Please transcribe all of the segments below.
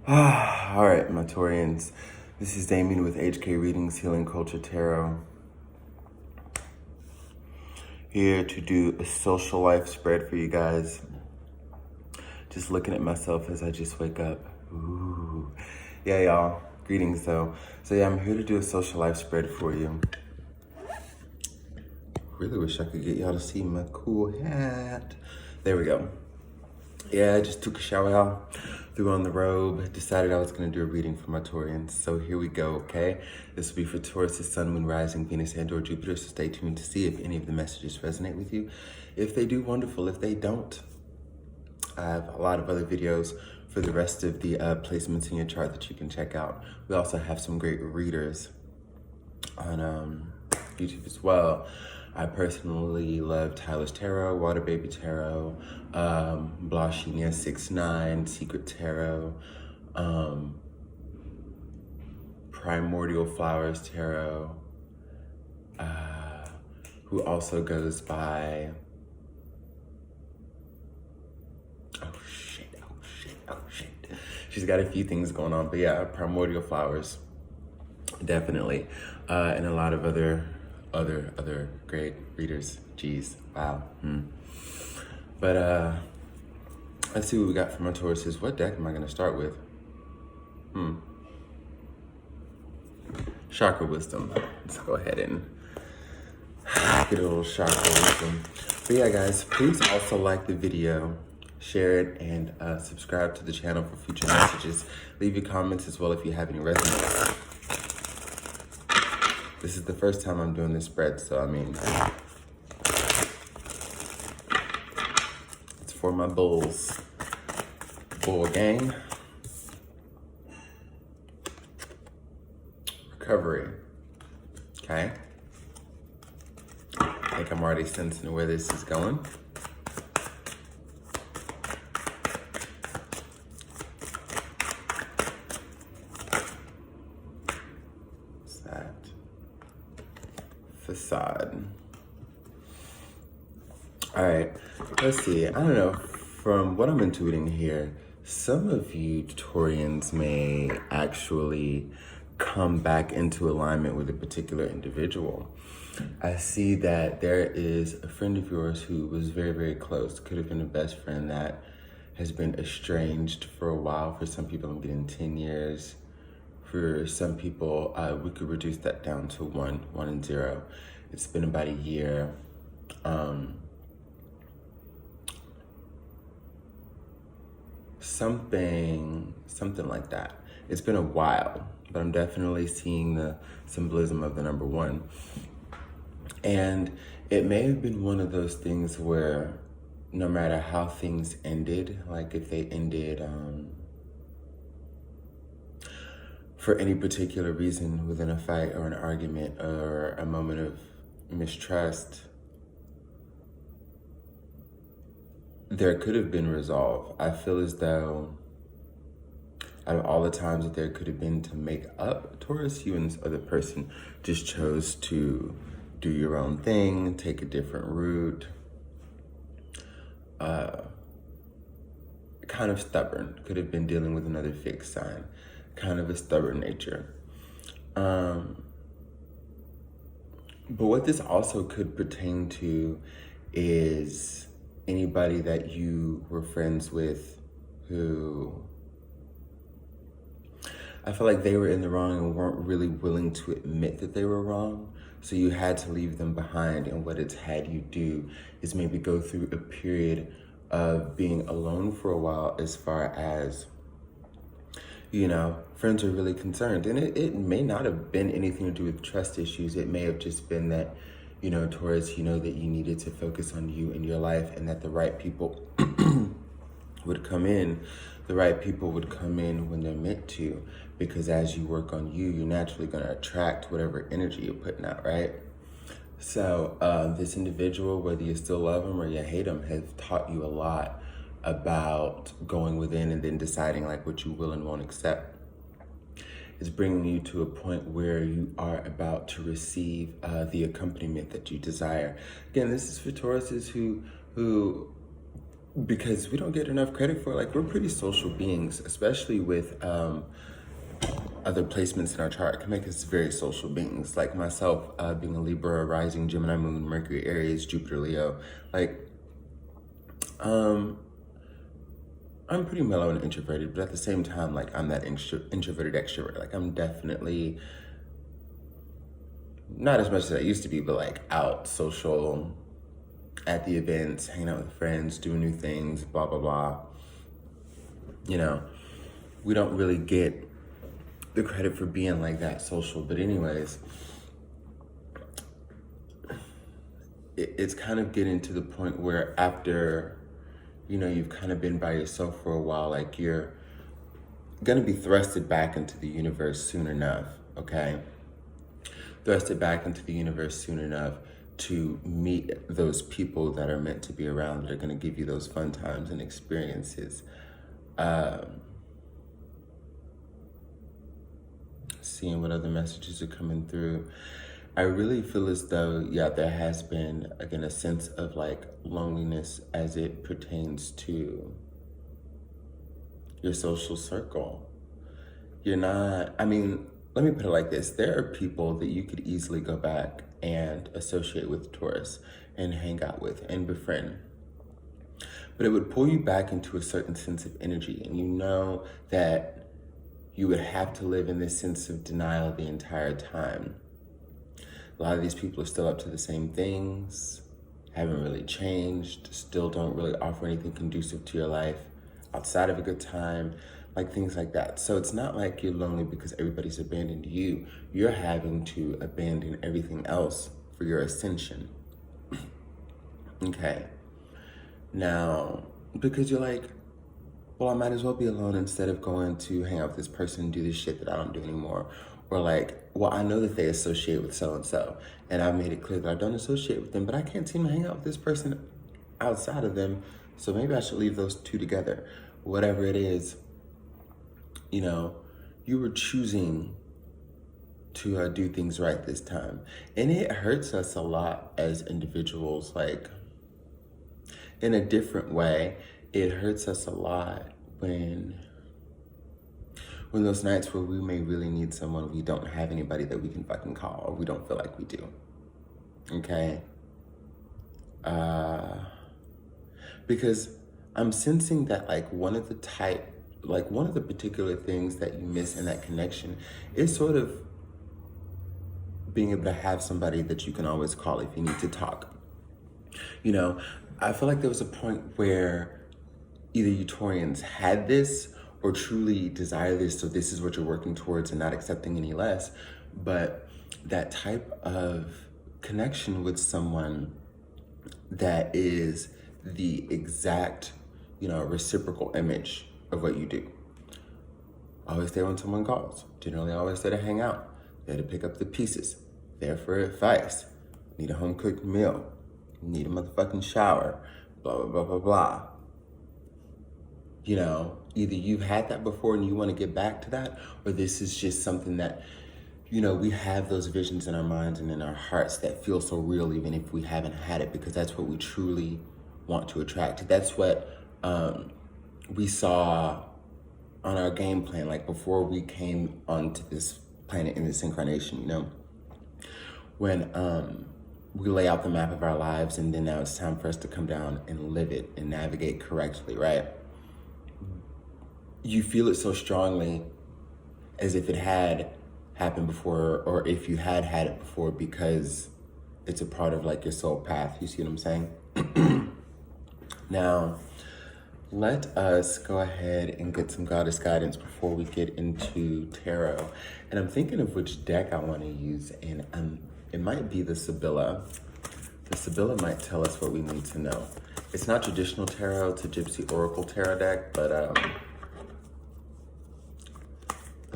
All right, my Taurians. This is Damien with HK Readings, Healing Culture Tarot. Here to do a social life spread for you guys. Just looking at myself as I just wake up. Ooh. Yeah, y'all. Greetings, though. So yeah, I'm here to do a social life spread for you. Really wish I could get y'all to see my cool hat. There we go. Yeah, I just took a shower, threw on the robe, decided I was going to do a reading for my Taurians. So here we go, okay? This will be for Taurus, Sun, Moon, Rising, Venus, and or Jupiter. So stay tuned to see if any of the messages resonate with you. If they do, wonderful. If they don't, I have a lot of other videos for the rest of the placements in your chart that you can check out. We also have some great readers on YouTube as well. I personally love Tyler's Tarot, Water Baby Tarot, Blashinia 69, Secret Tarot, Primordial Flowers Tarot, who also goes by, oh shit. She's got a few things going on, but yeah, Primordial Flowers, definitely. And a lot of other great readers. Jeez, wow. But let's see what we got from our Tauruses. What deck am I gonna start with? Chakra Wisdom. Let's go ahead and get a little Chakra Wisdom. But yeah, guys, please also like the video, share it, and subscribe to the channel for future messages. Leave your comments as well if you have any resonance. This is the first time I'm doing this spread, so I mean, it's for my bulls. Bull gang. Recovery. Okay. I think I'm already sensing where this is going. What's that? Facade. All right, let's see. I don't know. From what I'm intuiting here, some of you Taurians may actually come back into alignment with a particular individual. I see that there is a friend of yours who was very, very close. Could have been a best friend that has been estranged for a while. For some people, I'm getting 10 years. For some people, we could reduce that down to 1 and 0. It's been about a year. Something like that. It's been a while, but I'm definitely seeing the symbolism of the number 1. And it may have been one of those things where no matter how things ended, like if they ended for any particular reason within a fight or an argument or a moment of mistrust, there could have been resolve. I feel as though out of all the times that there could have been to make up, Taurus, you and this other person just chose to do your own thing, take a different route. Kind of stubborn. Could have been dealing with another fixed sign. Kind of a stubborn nature. But what this also could pertain to is anybody that you were friends with who I feel like they were in the wrong and weren't really willing to admit that they were wrong. So you had to leave them behind. And what it's had you do is maybe go through a period of being alone for a while, as far as, you know, friends are really concerned. And it may not have been anything to do with trust issues. It may have just been that, you know, Taurus, you know that you needed to focus on you and your life, and that the right people would come in. The right people would come in when they're meant to, because as you work on you, you're naturally going to attract whatever energy you're putting out, right? So this individual, whether you still love them or you hate them, has taught you a lot about going within and then deciding like what you will and won't accept. It's bringing you to a point where you are about to receive the accompaniment that you desire. Again, this is for Tauruses who because we don't get enough credit for, like, we're pretty social beings, especially with other placements in our chart can make us very social beings. Like myself, being a Libra, rising Gemini moon, Mercury, Aries, Jupiter, Leo, like, I'm pretty mellow and introverted, but at the same time, like, I'm that introverted extrovert. Like, I'm definitely not as much as I used to be, but like out social, at the events, hanging out with friends, doing new things, blah, blah, blah. You know, we don't really get the credit for being like that social. But anyways, it's kind of getting to the point where after, you know, you've kind of been by yourself for a while, like you're gonna be thrusted back into the universe soon enough, okay? Thrusted back into the universe soon enough to meet those people that are meant to be around, that are gonna give you those fun times and experiences. Seeing what other messages are coming through. I really feel as though, yeah, there has been, again, a sense of like loneliness as it pertains to your social circle. You're not, I mean, let me put it like this. There are people that you could easily go back and associate with Taurus and hang out with and befriend. But it would pull you back into a certain sense of energy. And you know that you would have to live in this sense of denial the entire time. A lot of these people are still up to the same things, haven't really changed, still don't really offer anything conducive to your life outside of a good time, like things like that. So it's not like you're lonely because everybody's abandoned you. You're having to abandon everything else for your ascension. Okay. Now, because you're like, well, I might as well be alone instead of going to hang out with this person and do this shit that I don't do anymore. Or like, well, I know that they associate with so-and-so, and I've made it clear that I don't associate with them, but I can't seem to hang out with this person outside of them, so maybe I should leave those two together. Whatever it is, you know, you were choosing to do things right this time. And it hurts us a lot as individuals, like, in a different way. It hurts us a lot when those nights where we may really need someone, we don't have anybody that we can fucking call, or we don't feel like we do, okay? Because I'm sensing that like one of the particular things that you miss in that connection is sort of being able to have somebody that you can always call if you need to talk. You know, I feel like there was a point where either you Taurians had this or truly desire this, so this is what you're working towards and not accepting any less. But that type of connection with someone that is the exact, you know, reciprocal image of what you do. Always there when someone calls. Generally always there to hang out, there to pick up the pieces, there for advice. Need a home cooked meal, need a motherfucking shower, blah, blah, blah, blah, blah. You know, either you've had that before and you want to get back to that, or this is just something that, you know, we have those visions in our minds and in our hearts that feel so real even if we haven't had it, because that's what we truly want to attract. That's what we saw on our game plan, like before we came onto this planet in this incarnation, you know, when we lay out the map of our lives and then now it's time for us to come down and live it and navigate correctly, right? You feel it so strongly as if it had happened before, or if you had had it before, because it's a part of like your soul path. You see what I'm saying? Now, let us go ahead and get some goddess guidance before we get into tarot. And I'm thinking of which deck I want to use, and it might be the Sibylla. The Sibylla might tell us what we need to know. It's not traditional tarot, it's a Gypsy Oracle tarot deck, but I'm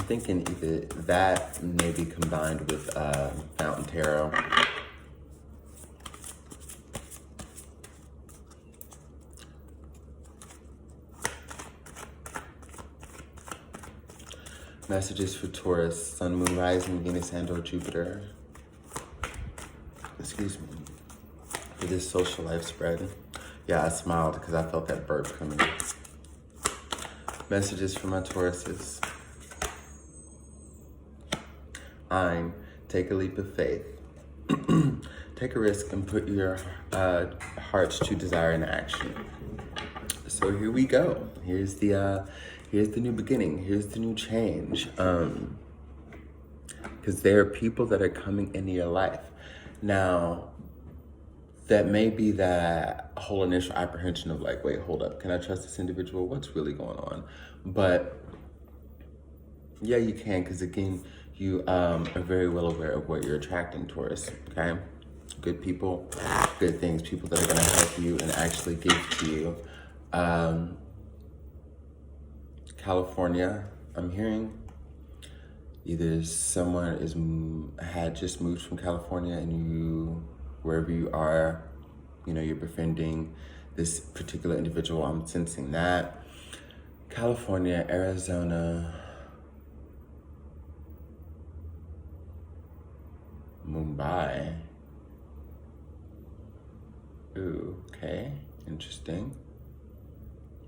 thinking either that maybe combined with Fountain Tarot. Messages for Taurus, Sun, Moon, Rising, Venus, and/or Jupiter. Excuse me. For this social life spread. Yeah, I smiled because I felt that burp coming. Messages for my Tauruses. Take a leap of faith. Take a risk and put your heart's true desire in action. So here we go. Here's the new beginning. Here's the new change. Because there are people that are coming into your life. Now, that may be that whole initial apprehension of like, wait, hold up. Can I trust this individual? What's really going on? But yeah, you can, because again, you are very well aware of what you're attracting, Taurus, okay? Good people, good things, people that are gonna help you and actually give to you. California, I'm hearing either someone had just moved from California and you, wherever you are, you know, you're befriending this particular individual. I'm sensing that. California, Arizona, Mumbai. Ooh, okay, interesting.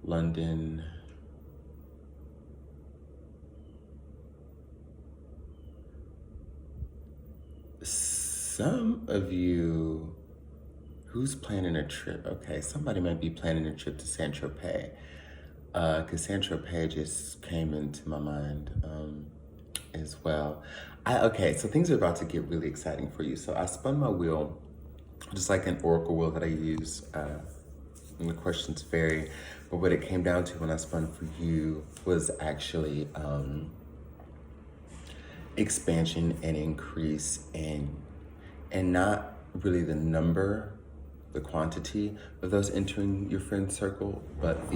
London. Some of you, who's planning a trip? Okay, somebody might be planning a trip to Saint-Tropez. Because Saint-Tropez just came into my mind as well. Okay, so things are about to get really exciting for you. So I spun my wheel, just like an oracle wheel that I use, and the questions vary. But what it came down to when I spun for you was actually expansion and increase and not really the number, the quantity of those entering your friend circle, but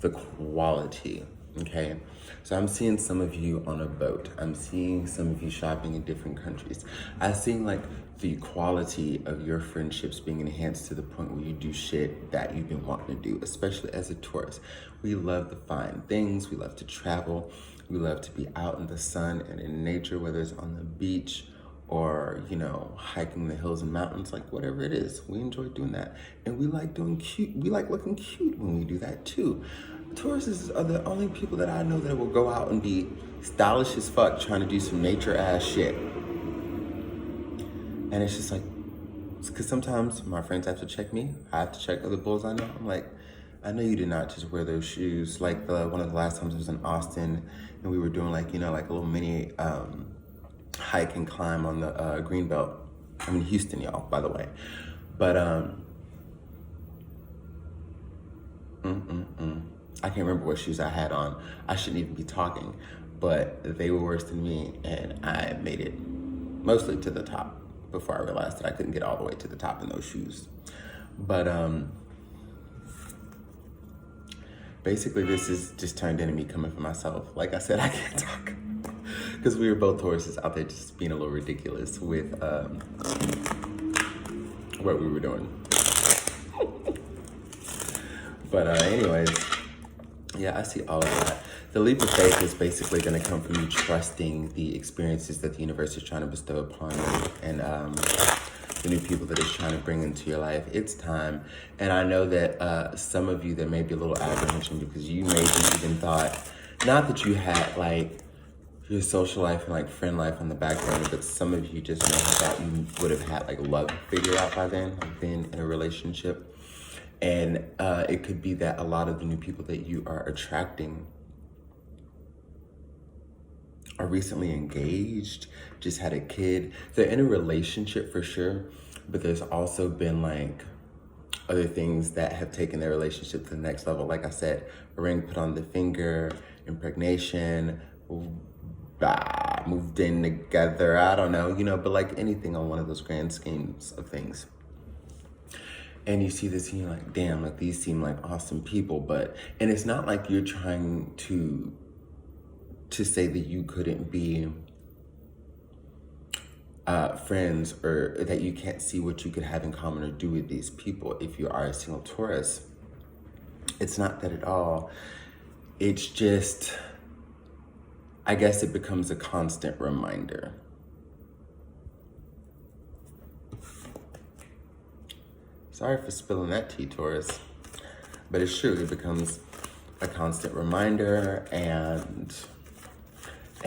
the quality, okay? So I'm seeing some of you on a boat. I'm seeing some of you shopping in different countries. I'm seeing like the quality of your friendships being enhanced to the point where you do shit that you've been wanting to do, especially as a Taurus. We love to find things, we love to travel, we love to be out in the sun and in nature, whether it's on the beach or, you know, hiking the hills and mountains, like whatever it is, we enjoy doing that. And we like doing cute, we like looking cute when we do that too. Tauruses are the only people that I know that will go out and be stylish as fuck trying to do some nature ass shit. And it's just like, because sometimes my friends have to check me, I have to check other bulls I know. I'm like, I know you did not just wear those shoes. Like one of the last times I was in Austin and we were doing like, you know, like a little mini, hike and climb on the Greenbelt. I'm in Houston, y'all, by the way. But I can't remember what shoes I had on. I shouldn't even be talking, but they were worse than me, and I made it mostly to the top before I realized that I couldn't get all the way to the top in those shoes. But basically, this is just turned into me coming for myself. Like I said, I can't talk. Because we were both Tauruses out there just being a little ridiculous with what we were doing. But anyways, yeah, I see all of that. The leap of faith is basically going to come from you trusting the experiences that the universe is trying to bestow upon you and the new people that it's trying to bring into your life. It's time. And I know that some of you, there may be a little apprehension because you maybe even thought, not that you had like your social life and like friend life on the back burner, but some of you just know that you would have had like love figured out by then, like been in a relationship. And it could be that a lot of the new people that you are attracting are recently engaged, just had a kid. They're in a relationship for sure, but there's also been like other things that have taken their relationship to the next level. Like I said, a ring put on the finger, impregnation, moved in together, I don't know, you know, but like anything on one of those grand schemes of things. And you see this and you're like, damn, like these seem like awesome people, and it's not like you're trying to say that you couldn't be friends or that you can't see what you could have in common or do with these people if you are a single Taurus. It's not that at all. It's just, I guess it becomes a constant reminder. Sorry for spilling that tea, Taurus. But it's true, it becomes a constant reminder, and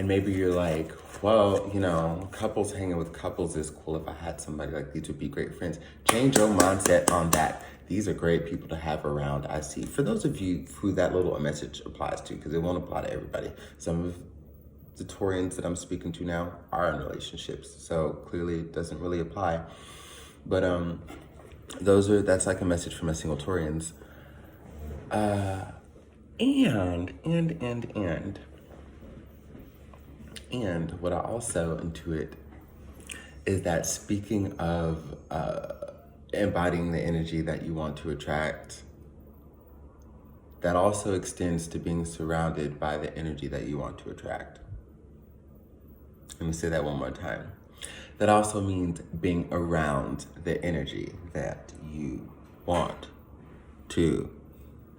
maybe you're like, well, you know, couples hanging with couples is cool. If I had somebody like these would be great friends. Change your mindset on that. These are great people to have around, I see. For those of you who that little message applies to, because it won't apply to everybody. Some of the Taurians that I'm speaking to now are in relationships, so clearly it doesn't really apply. But that's like a message from a single Taurians. And what I also intuit is that, speaking of embodying the energy that you want to attract, that also extends to being surrounded by the energy that you want to attract. Let me say that one more time. That also means being around the energy that you want to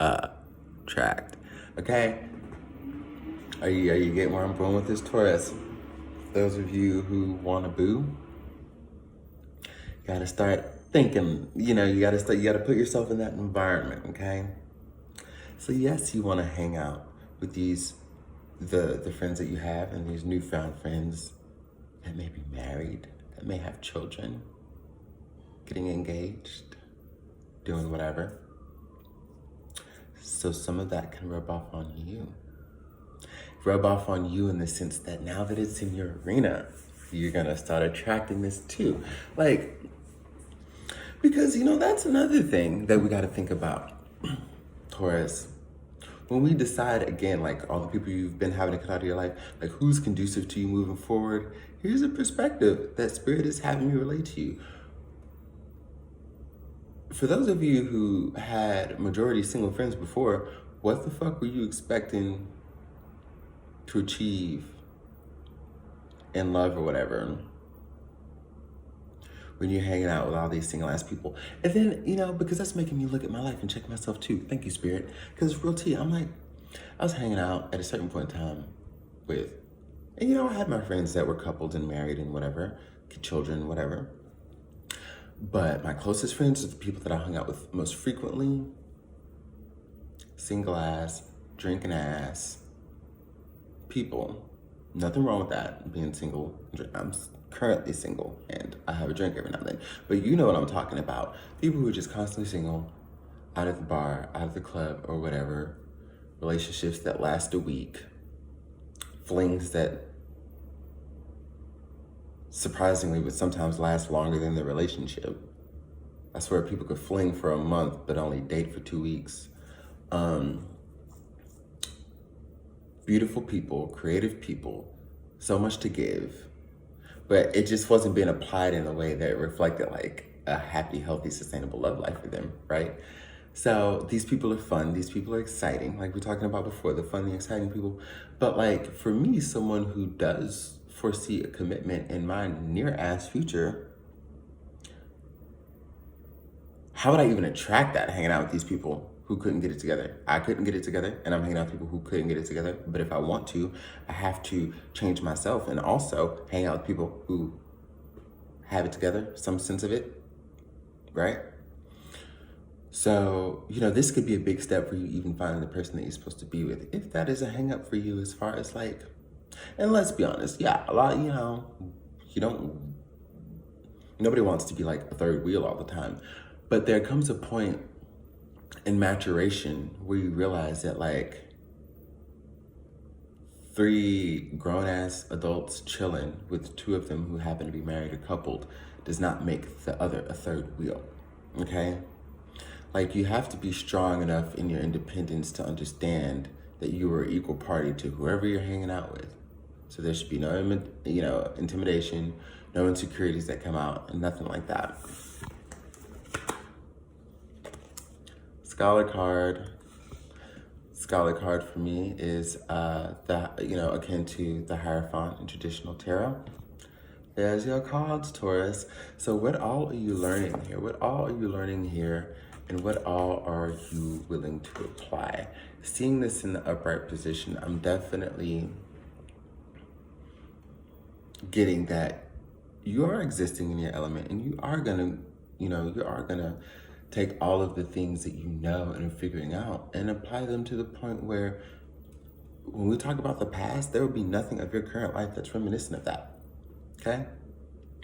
attract. Okay? Are you getting where I'm going with this, Taurus? Those of you who want to boo, gotta start thinking, you gotta put yourself in that environment, okay? So yes, you wanna hang out with the friends that you have, and these newfound friends that may be married, that may have children, getting engaged, doing whatever. So some of that can rub off on you. Rub off on you in the sense that now that it's in your arena, you're gonna start attracting this too. Because that's another thing that we gotta think about, Taurus. When we decide, again, like all the people you've been having to cut out of your life, like who's conducive to you moving forward, here's a perspective that Spirit is having me relate to you. For those of you who had majority single friends before, what the fuck were you expecting to achieve in love or whatever when you're hanging out with all these single ass people? And then, because that's making me look at my life and check myself too. Thank you, Spirit. Because real tea, I'm like, I was hanging out at a certain point in time and I had my friends that were coupled and married and whatever, children, whatever. But my closest friends are the people that I hung out with most frequently. Single ass, drinking ass people. Nothing wrong with that, being single. I'm currently single and I have a drink every now and then. But you know what I'm talking about. People who are just constantly single, out at the bar, out at the club or whatever. Relationships that last a week. Flings that surprisingly would sometimes last longer than the relationship. I swear people could fling for a month but only date for 2 weeks. Beautiful people, creative people, so much to give, but it just wasn't being applied in a way that reflected like a happy, healthy, sustainable love life for them, right? So these people are fun, these people are exciting, like we're talking about before, the fun, the exciting people. But like for me, someone who does foresee a commitment in my near-ass future, how would I even attract that hanging out with these people who couldn't get it together? I couldn't get it together, and I'm hanging out with people who couldn't get it together. But if I want to, I have to change myself and also hang out with people who have it together, some sense of it, right? So, this could be a big step for you even finding the person that you're supposed to be with, if that is a hang up for you as far as like, and let's be honest, yeah, a lot, nobody wants to be like a third wheel all the time. But there comes a point in maturation where you realize that like 3 grown-ass adults chilling with 2 of them who happen to be married or coupled does not make the other a third wheel, okay? Like you have to be strong enough in your independence to understand that you are equal party to whoever you're hanging out with. So there should be no, intimidation, no insecurities that come out, and nothing like that. Scholar card for me is akin to the Hierophant in traditional tarot. There's your cards, Taurus. So what all are you learning here? What all are you learning here? And what all are you willing to apply? Seeing this in the upright position, I'm definitely getting that you are existing in your element, and you are gonna take all of the things that you know and are figuring out and apply them to the point where when we talk about the past, there will be nothing of your current life that's reminiscent of that. Okay?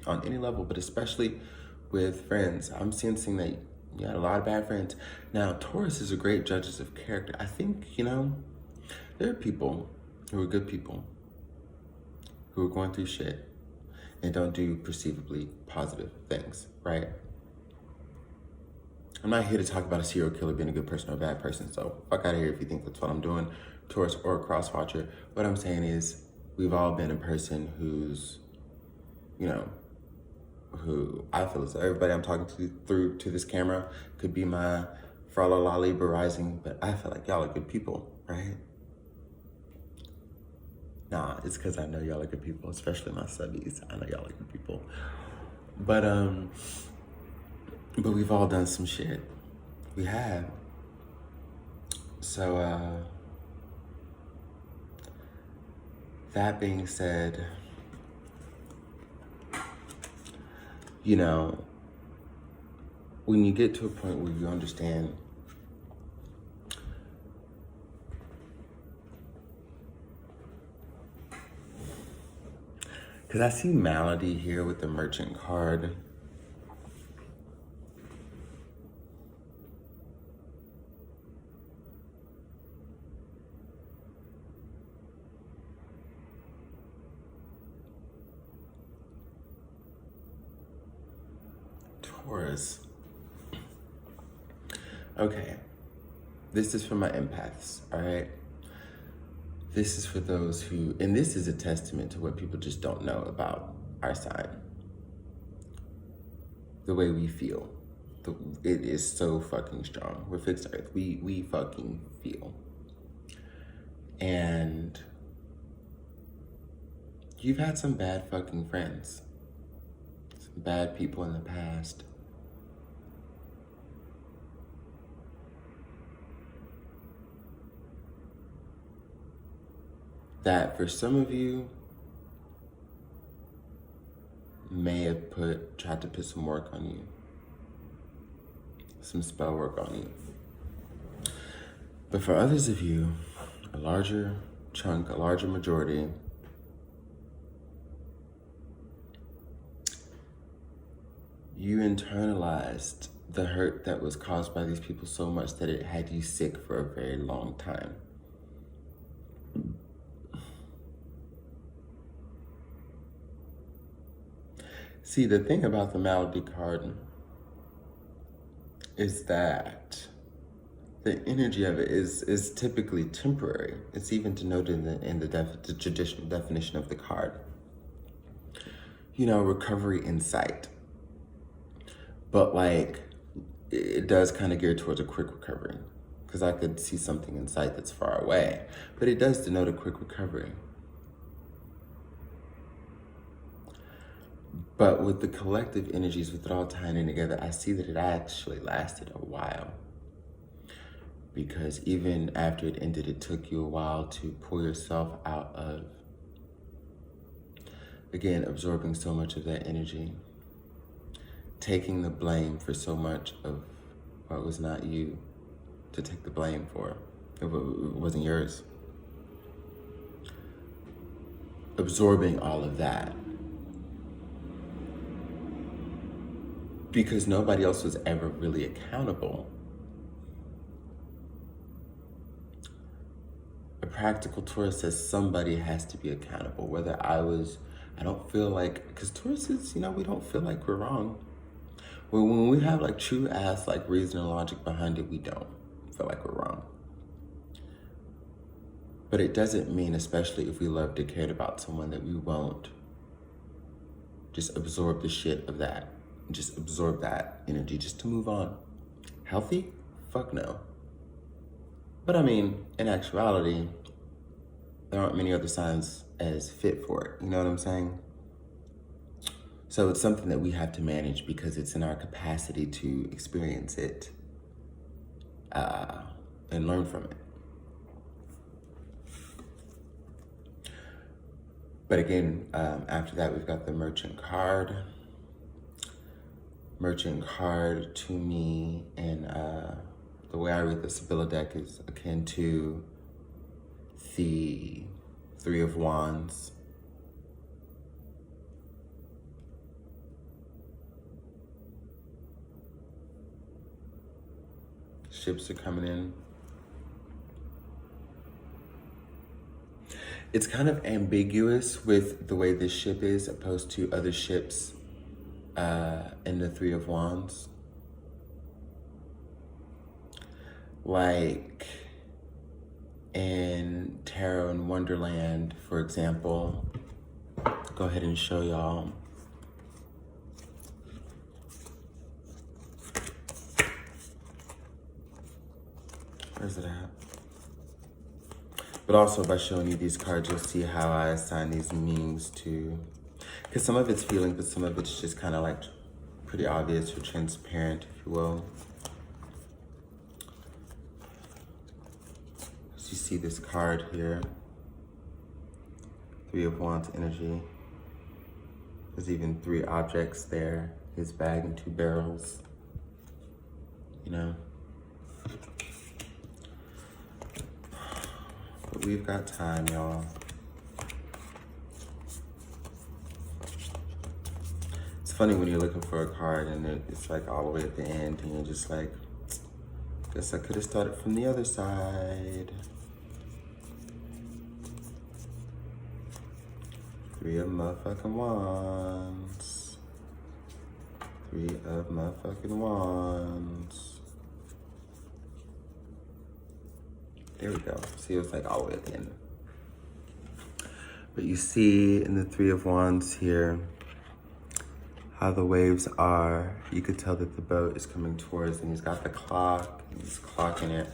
On any level, but especially with friends. I'm sensing that you had a lot of bad friends. Now, Taurus is a great judge of character. I think, there are people who are good people who are going through shit and don't do perceivably positive things, right? I'm not here to talk about a serial killer being a good person or a bad person, so fuck out of here if you think that's what I'm doing, Taurus or a cross-watcher. What I'm saying is we've all been a person who's, who I feel as though everybody I'm talking to through to this camera could be my Frala Lali Rising, but I feel like y'all are good people, right? Nah, it's because I know y'all are good people, especially my subbies. I know y'all are good people. But we've all done some shit. We have. So, that being said, when you get to a point where you understand because I see Malady here with the merchant card. Taurus. Okay. This is for my empaths, all right? This is for those who, and this is a testament to what people just don't know about our sign. The way we feel. It is so fucking strong. We're fixed earth. We fucking feel. And you've had some bad fucking friends. Some bad people in the past. That for some of you may have tried to put some work on you, some spell work on you. But for others of you, a larger chunk, a larger majority, you internalized the hurt that was caused by these people so much that it had you sick for a very long time. See, the thing about the Malady card is that the energy of it is typically temporary. It's even denoted in the traditional definition of the card. Recovery in sight. But it does kind of gear towards a quick recovery because I could see something in sight that's far away, but it does denote a quick recovery. But with the collective energies, with it all tying in together, I see that it actually lasted a while. Because even after it ended, it took you a while to pull yourself out of, again, absorbing so much of that energy. Taking the blame for so much of what was not you to take the blame for. It wasn't yours. Absorbing all of that. Because nobody else was ever really accountable. A practical Taurus says somebody has to be accountable. Whether I don't feel like, because Tauruses, we don't feel like we're wrong. When we have true ass reason and logic behind it, we don't feel like we're wrong. But it doesn't mean, especially if we loved or cared about someone, that we won't just absorb the shit of that. Just absorb that energy just to move on. Healthy? Fuck no. But in actuality, there aren't many other signs as fit for it. You know what I'm saying? So it's something that we have to manage because it's in our capacity to experience it and learn from it. But again, after that, we've got the merchant card. merchant card to me, and the way I read the Sibylla deck is akin to the Three of Wands. Ships are coming in. It's kind of ambiguous with the way this ship is opposed to other ships in the Three of Wands. Like in Tarot in Wonderland, for example. Go ahead and show y'all. Where's it at? But also by showing you these cards, you'll see how I assign these meanings to, because some of it's feeling, but some of it's just kind of like pretty obvious or transparent, if you will. So you see this card here, Three of Wands energy. There's even 3 objects there, his bag and 2 barrels, you know. But we've got time, y'all. It's funny when you're looking for a card and it's like all the way at the end and you're just like, guess I could have started from the other side. 3 of motherfucking wands. 3 of motherfucking wands. There we go. See, it was like all the way at the end. But you see in the 3 of Wands here, how the waves are. You could tell that the boat is coming towards, and he's got the clock, and he's clocking it.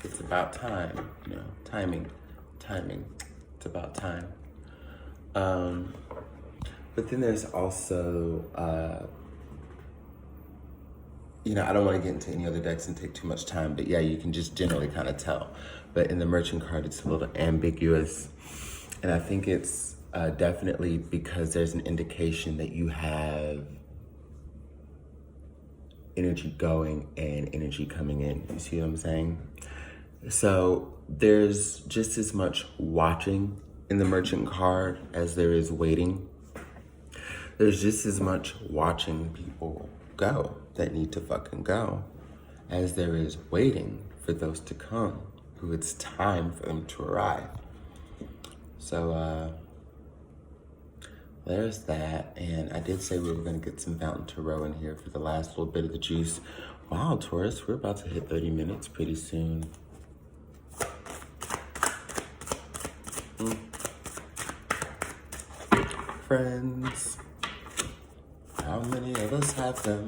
It's about time, you know, timing. It's about time. But then there's also, you know, I don't want to get into any other decks and take too much time, but yeah, you can just generally kind of tell. But in the merchant card, it's a little ambiguous. And I think it's definitely because there's an indication that you have energy going and energy coming in. You see what I'm saying? So there's just as much watching in the merchant card as there is waiting. There's just as much watching people go that need to fucking go as there is waiting for those to come who it's time for them to arrive. So there's that. And I did say we were going to get some Fountain Tarot in here for the last little bit of the juice. Wow, Taurus, we're about to hit 30 minutes pretty soon. Friends, how many of us have them?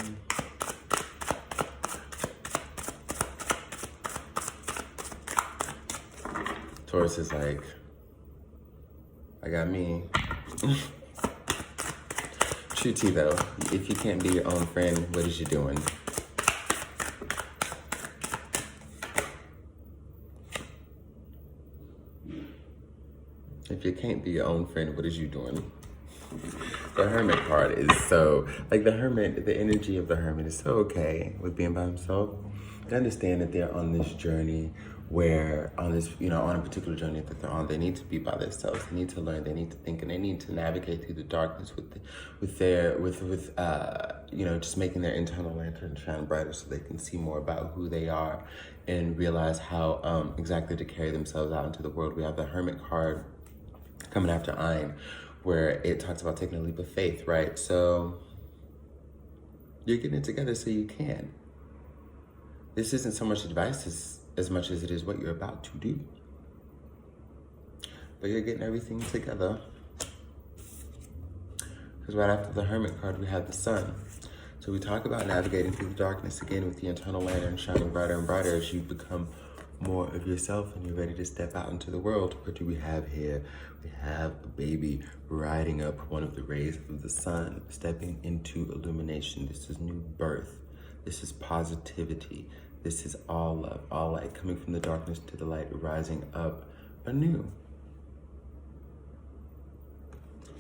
Taurus is like, I got me. True tea though, if you can't be your own friend, what is you doing? If you can't be your own friend, what is you doing? The Hermit card is so, like the Hermit, the energy of the Hermit is so okay with being by himself. I understand that they're on this journey where, on this, you know, on a particular journey that they're on, they need to be by themselves. They need to learn, they need to think, and they need to navigate through the darkness with you know, just making their internal lantern shine brighter so they can see more about who they are and realize how exactly to carry themselves out into the world. We have the Hermit card coming after Ein, where it talks about taking a leap of faith, right? So you're getting it together so you can. This isn't so much advice as much as it is what you're about to do. But you're getting everything together. Because right after the Hermit card, we have the Sun. So we talk about navigating through the darkness again with the internal lantern shining brighter and brighter as you become more of yourself and you're ready to step out into the world. What do we have here? We have a baby riding up one of the rays of the sun, stepping into illumination. This is new birth. This is positivity. This is all love, all light, coming from the darkness to the light, rising up anew.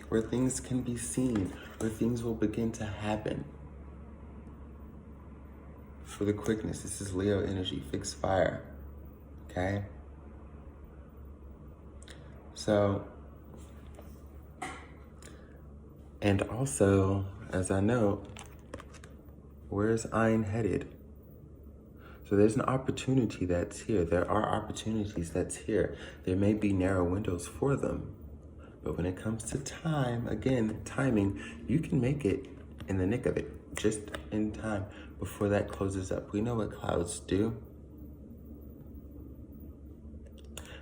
where things can be seen, where things will begin to happen. For the quickness, this is Leo energy, fixed fire, okay? So, and also, as I know, where's Ein headed? So there's an opportunity that's here. There are opportunities that's here. There may be narrow windows for them. But when it comes to time, again, timing, you can make it in the nick of it, just in time before that closes up. We know what clouds do.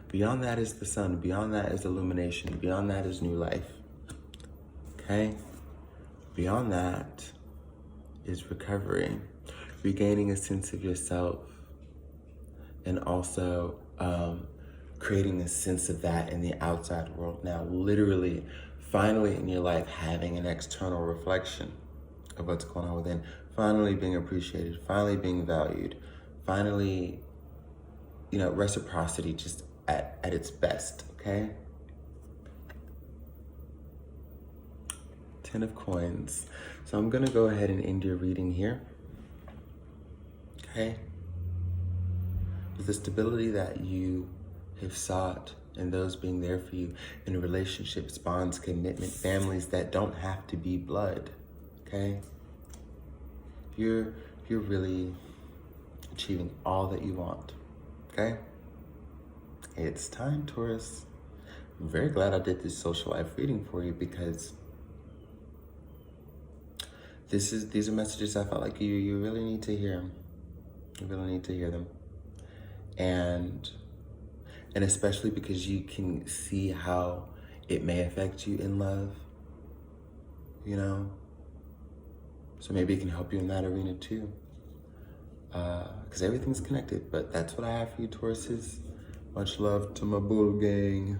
Beyond that is the sun. Beyond that is illumination. Beyond that is new life. Okay? Beyond that is recovery, regaining a sense of yourself, and also creating a sense of that in the outside world. Now, literally, finally in your life, having an external reflection of what's going on within, finally being appreciated, finally being valued, finally, reciprocity just at its best, okay? 10 of coins. So I'm gonna go ahead and end your reading here, okay? With the stability that you have sought and those being there for you in relationships, bonds, commitment, families that don't have to be blood, okay? You're really achieving all that you want, okay? It's time, Taurus. I'm very glad I did this social life reading for you because these are messages I felt like you really need to hear them. You really need to hear them. And especially because you can see how it may affect you in love, So maybe it can help you in that arena too. Because everything's connected, but that's what I have for you, Tauruses. Much love to my bull gang.